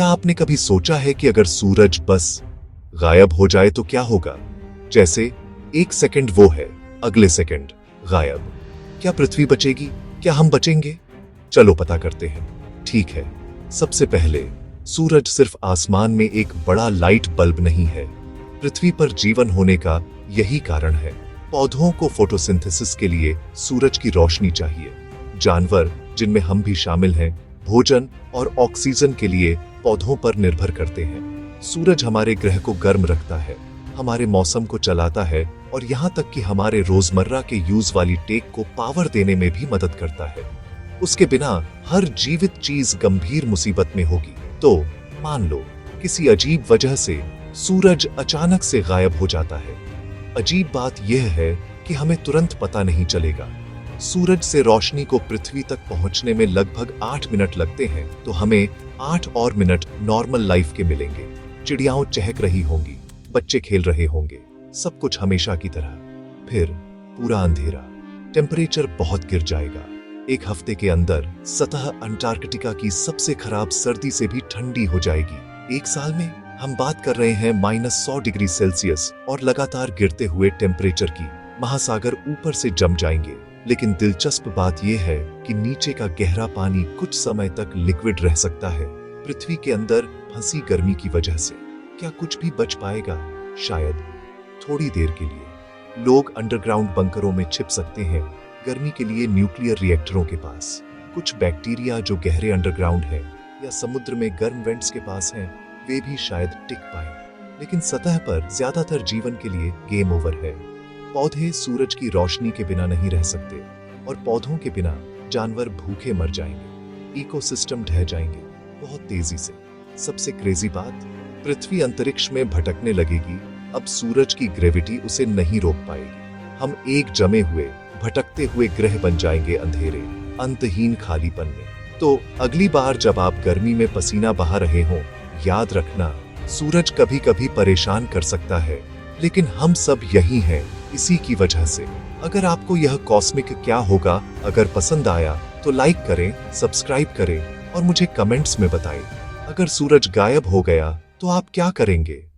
क्या आपने कभी सोचा है कि अगर सूरज बस गायब हो जाए तो क्या होगा? जैसे एक सेकंड वो है, अगले सेकंड गायब। क्या पृथ्वी बचेगी? क्या हम बचेंगे? चलो पता करते हैं। ठीक है, सबसे पहले सूरज सिर्फ आसमान में एक बड़ा लाइट बल्ब नहीं है। पृथ्वी पर जीवन होने का यही कारण है। पौधों को फोटोसिंथेसिस के लिए सूरज की रोशनी चाहिए। जानवर, जिनमें हम भी शामिल हैं, भोजन और ऑक्सीजन के लिए पौधों पर निर्भर करते हैं। सूरज हमारे ग्रह को गर्म रखता है, हमारे मौसम को चलाता है और यहाँ तक कि हमारे रोजमर्रा के यूज वाली टेक को पावर देने में भी मदद करता है। उसके बिना हर जीवित चीज गंभीर मुसीबत में होगी। तो मान लो किसी अजीब वजह से सूरज अचानक से गायब हो जाता है। अजीब बात यह है कि हमें तुरंत पता नहीं चलेगा। सूरज से रोशनी को पृथ्वी तक पहुंचने में लगभग 8 मिनट लगते हैं, तो हमें 8 और मिनट नॉर्मल लाइफ के मिलेंगे। चिड़ियाओं चहक रही होंगी, बच्चे खेल रहे होंगे, सब कुछ हमेशा की तरह। फिर पूरा अंधेरा, टेम्परेचर बहुत गिर जाएगा। एक हफ्ते के अंदर सतह अंटार्कटिका की सबसे खराब सर्दी से भी ठंडी हो जाएगी। एक साल में हम बात कर रहे हैं -100 डिग्री सेल्सियस और लगातार गिरते हुए टेम्परेचर की। महासागर ऊपर से जम जाएंगे। लेकिन दिलचस्प बात यह है कि नीचे का गहरा पानी कुछ समय तक लिक्विड रह सकता है। पृथ्वी के अंदर फंसी गर्मी की वजह से क्या कुछ भी बच पाएगा? शायद थोड़ी देर के लिए। लोग अंडरग्राउंड बंकरों में छिप सकते हैं, गर्मी के लिए न्यूक्लियर रिएक्टरों के पास। कुछ बैक्टीरिया जो गहरे अंडरग्राउंड है या समुद्र में गर्म वेंट्स के पास हैं, वे भी शायद टिक पाए। लेकिन सतह पर ज्यादातर जीवन के लिए गेम ओवर है। पौधे सूरज की रोशनी के बिना नहीं रह सकते और पौधों के बिना जानवर भूखे मर जाएंगे। इकोसिस्टम ढह जाएंगे बहुत तेजी से। सबसे क्रेजी बात, पृथ्वी अंतरिक्ष में भटकने लगेगी। अब सूरज की ग्रेविटी उसे नहीं रोक पाएगी। हम एक जमे हुए भटकते हुए ग्रह बन जाएंगे, अंधेरे अंतहीन खालीपन में। तो अगली बार जब आप गर्मी में पसीना बहा रहे हो, याद रखना, सूरज कभी कभी परेशान कर सकता है, लेकिन हम सब यही हैं इसी की वजह से। अगर आपको यह कॉस्मिक क्या होगा अगर पसंद आया तो लाइक करें, सब्सक्राइब करें और मुझे कमेंट्स में बताएं। अगर सूरज गायब हो गया तो आप क्या करेंगे?